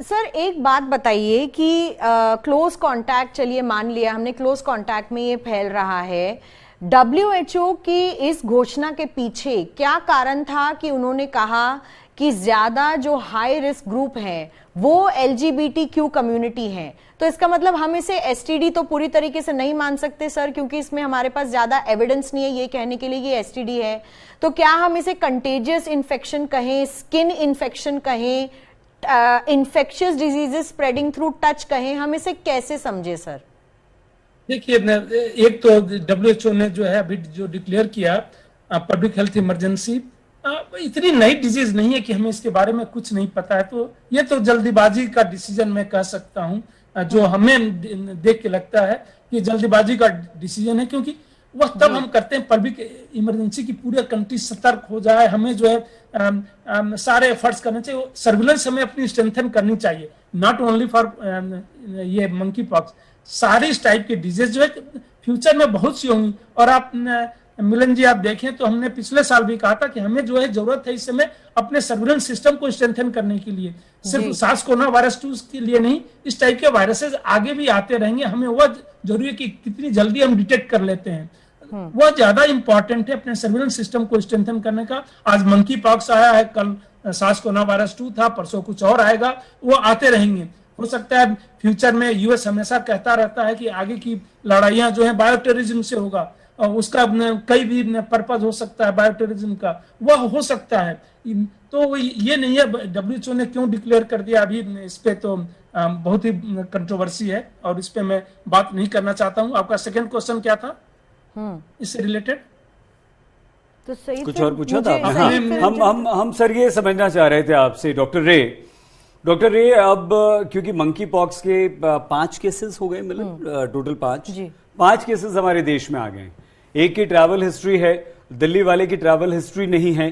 Sir एक बात बताइए कि क्लोज कांटेक्ट, चलिए मान लिया हमने क्लोज कांटेक्ट में ये फैल रहा है, डब्ल्यूएचओ की इस घोषणा के पीछे क्या कारण था कि उन्होंने कहा कि ज्यादा जो हाई रिस्क ग्रुप हैं वो एलजीबीटीक्यू कम्युनिटी हैं? तो इसका मतलब हम इसे एसटीडी तो पूरी तरीके से नहीं मान सकते सर, क्योंकि इसमें हमारे पास ज्यादा एविडेंस नहीं है ये कहने के लिए कि एसटीडी है। तो क्या हम इसे कंटेजियस इन्फेक्शन कहें, स्किन इन्फेक्शन कहें, infectious diseases spreading through touch कहें, हम इसे कैसे समझे सर? देखिए, एक तो डब्ल्यूएचओ ने जो है अभी जो डिक्लेयर किया पब्लिक हेल्थ इमरजेंसी, इतनी नई डिजीज नहीं है कि हमें इसके बारे में कुछ नहीं पता है। तो ये तो जल्दीबाजी का डिसीजन मैं कह सकता हूं, जो हमें देख के लगता है कि जल्दीबाजी का डिसीजन है, क्योंकि वह तब हम करते हैं पब्लिक इमरजेंसी की पूरे कंट्री सतर्क हो जाए, हमें जो है सारे एफर्ट्स करने चाहिए, सर्विलेंस हमें अपनी स्ट्रेंथन करनी चाहिए, नॉट ओनली फॉर ये मंकी पॉक्स, सारी इस टाइप की डिजीज जो है फ्यूचर में बहुत सी होंगी। और आप मिलन जी आप देखें तो हमने पिछले साल भी कहा था कि हमें जो है जरूरत है इस समय अपने सर्विलेंस सिस्टम को स्ट्रेंथन करने के लिए, सिर्फ सार्स कोरोना वायरस 2 के लिए नहीं, इस टाइप के वायरसेस आगे भी आते रहेंगे, हमें वह जरूरी है कि कितनी जल्दी हम डिटेक्ट कर लेते हैं, वह ज्यादा इंपॉर्टेंट है अपने सर्विलेंस सिस्टम को स्ट्रेंथन करने का। आज मंकी पॉक्स आया है, कल सार्स कोरोना वायरस 2 था, परसों कुछ और आएगा, वो आते रहेंगे। हो सकता है फ्यूचर में यूएस हमेशा कहता रहता है कि आगे की लड़ाइयां जो है बायोटेररिज्म से होगा, और उसका कई भी पर्पज हो सकता है बायोटेररिज्म का, वह हो सकता है। तो ये नहीं है डब्ल्यूएचओ ने क्यों डिक्लेयर कर दिया, अभी इस पे तो बहुत ही कंट्रोवर्सी है और इस पे मैं बात नहीं करना चाहता हूं। आपका सेकंड क्वेश्चन क्या था इससे रिलेटेड? तो सही कुछ और पूछा था आपने? हम सर ये समझना चाह रहे थे आपसे डॉक्टर रे, अब क्योंकि मंकी पॉक्स के 5 केसेस हो गए, मतलब टोटल 5 केसेस हमारे देश में आ गए। एक की ट्रैवल हिस्ट्री है, दिल्ली वाले की ट्रैवल हिस्ट्री नहीं है।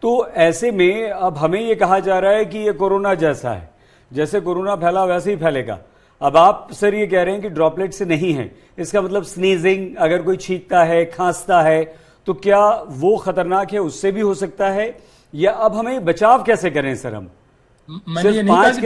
तो ऐसे में अब हमें ये कहा जा रहा है कि ये कोरोना जैसा है, जैसे कोरोना फैला वैसे ही फैलेगा। अब आप सर ये कह रहे हैं कि ड्रॉपलेट से नहीं है, इसका मतलब स्नीजिंग, अगर कोई छींकता है, खांसता है, तो क्या वो खतरनाक है, उससे भी हो सकता है? या अब हमें बचाव कैसे करें सर? हम सिर्फ 5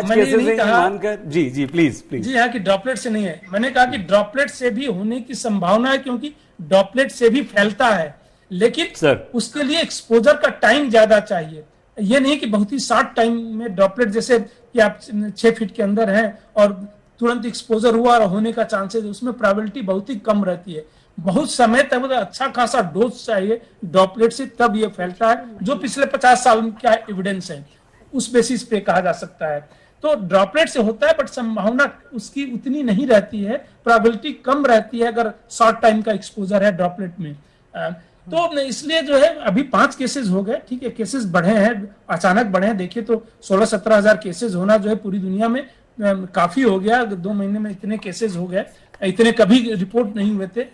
केसेस मानकर जी प्लीज जी हाँ, कि ड्रॉपलेट से नहीं है। मैंने कहा कि ड्रॉपलेट से भी होने की संभावना है, क्योंकि ड्रॉपलेट से भी फैलता है, लेकिन सर उसके लिए एक्सपोजर का टाइम ज्यादा चाहिए। ये नहीं कि बहुत ही शॉर्ट टाइम में ड्रॉपलेट, जैसे कि आप 6 फीट के अंदर हैं और तुरंत एक्सपोजर हुआ और होने का चांसेस, उसमें प्रोबेबिलिटी बहुत ही कम रहती है। बहुत समय तक अच्छा खासा डोज चाहिए ड्रॉपलेट से, तब ये फैलता है, जो पिछले 50 साल का एविडेंस है, उस बेसिस पे कहा जा सकता है। तो ड्रॉपलेट से होता है, बट संभावना उसकी उतनी नहीं रहती है, प्रोबेबिलिटी कम रहती है अगर शॉर्ट टाइम का एक्सपोजर है ड्रॉपलेट में। तो इसलिए जो है अभी 5 केसेस हो गए, ठीक है, केसेस बढ़े हैं, अचानक बढ़े हैं। देखिए तो 16-17 हजार केसेस होना जो है पूरी दुनिया में काफी हो गया। 2 महीने में इतने केसेस हो गए, इतने कभी रिपोर्ट नहीं हुए थे।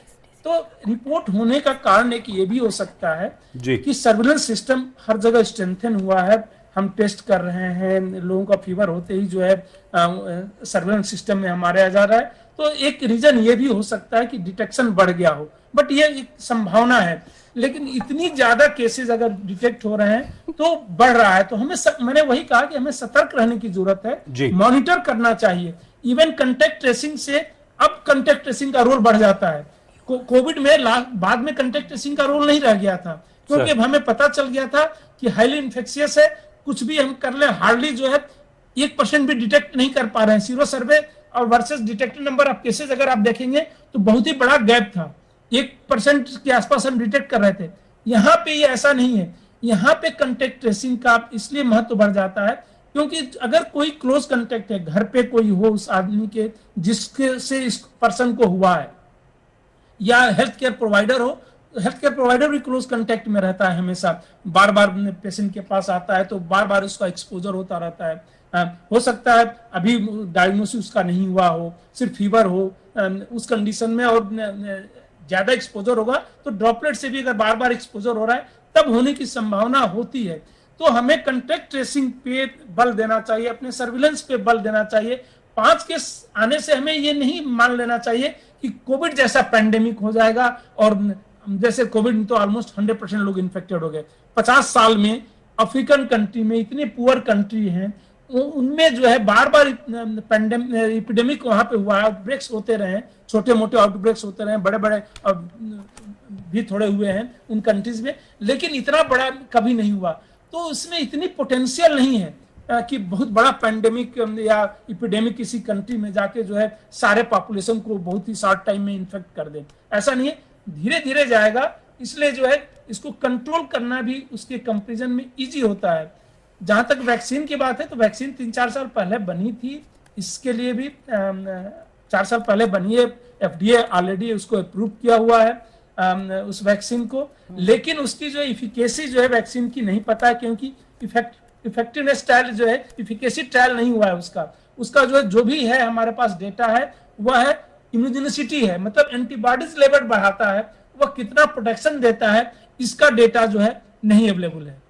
तो रिपोर्ट होने का कारण एक ये भी हो सकता है कि सर्विलेंस सिस्टम हर जगह स्ट्रेंथन हुआ है, हम टेस्ट कर रहे हैं, लोगों का फीवर होते ही जो है सर्विलेंस सिस्टम में हमारे आ जा रहा है। तो एक रीजन ये भी हो सकता है कि डिटेक्शन बढ़ गया हो, बट ये एक संभावना है। लेकिन इतनी ज्यादा केसेस अगर डिटेक्ट हो रहे हैं तो बढ़ रहा है, तो हमें मैंने वही कहा कि हमें सतर्क रहने की जरूरत है, मॉनिटर करना चाहिए। इवन कंटेक्ट ट्रेसिंग से अब कंटेक्ट ट्रेसिंग का रोल बढ़ जाता है। कोविड में बाद में कंटेक्ट ट्रेसिंग का रोल नहीं रह गया था, क्योंकि अब हमें पता चल गया था कि हाईली इन्फेक्शियस है, कुछ भी हम कर ले हार्डली जो है 1% भी डिटेक्ट नहीं कर पा रहे हैं। सीरो सर्वे और versus detected number of cases अगर आप देखेंगे तो बहुत ही बड़ा गैप था, 1% के आसपास हम डिटेक्ट कर रहे थे। यहाँ पे ये ऐसा नहीं है, यहाँ पे कंटेक्ट ट्रेसिंग का इसलिए महत्व बढ़ जाता है क्योंकि अगर कोई क्लोज कंटेक्ट है, घर पे कोई हो उस आदमी के जिसके से इस पर्सन को हुआ है, या हेल्थ केयर प्रोवाइडर हो, हेल्थ केयर प्रोवाइडर भी क्लोज कांटेक्ट में रहता है, हमेशा बार बार पेशेंट के पास आता है, तो बार बार उसका एक्सपोजर होता रहता है। हो सकता है अभी डायग्नोसिस उसका नहीं हुआ हो, सिर्फ फीवर हो, उस कंडीशन में और ज्यादा एक्सपोजर होगा तो ड्रॉपलेट से भी अगर बार बार एक्सपोजर हो रहा है तब होने की संभावना होती है। तो हमें कांटेक्ट ट्रेसिंग पे बल देना चाहिए, अपने सर्विलेंस पे बल देना चाहिए। 5 केस आने से हमें ये नहीं मान लेना चाहिए कि कोविड जैसा पैंडेमिक हो जाएगा, और जैसे कोविड में तो ऑलमोस्ट 100% लोग इन्फेक्टेड हो गए। 50 साल में अफ्रीकन कंट्री में, इतने पुअर कंट्री हैं उनमें जो है बार बार एपिडेमिक वहां पे हुआ, आउटब्रेक्स होते रहे, छोटे मोटे आउटब्रेक्स होते रहे, बड़े बड़े भी थोड़े हुए हैं उन कंट्रीज में, लेकिन इतना बड़ा कभी नहीं हुआ। तो उसमें इतनी पोटेंशियल नहीं है कि बहुत बड़ा पैंडेमिक या एपिडेमिक किसी कंट्री में जाके जो है सारे पॉपुलेशन को बहुत ही शॉर्ट टाइम में इन्फेक्ट कर दे, ऐसा नहीं है, धीरे धीरे जाएगा। इसलिए जो है इसको कंट्रोल करना भी उसके कंपैरिजन में इजी होता है। जहां तक वैक्सीन की बात है तो वैक्सीन 3-4 साल पहले बनी थी, इसके लिए भी 4 साल पहले बनी है, FDA ऑलरेडी उसको अप्रूव किया हुआ है उस वैक्सीन को, लेकिन उसकी जो इफिकेसी जो है वैक्सीन की नहीं पता है, क्योंकि इफेक्टिवनेस ट्रायल जो है, इफिकेसी ट्रायल नहीं हुआ है उसका जो भी है हमारे पास डेटा है वह है इम्यूनोजेनिसिटी है, मतलब एंटीबॉडीज लेवल बढ़ाता है, वह कितना प्रोटेक्शन देता है इसका डेटा जो है नहीं अवेलेबल है।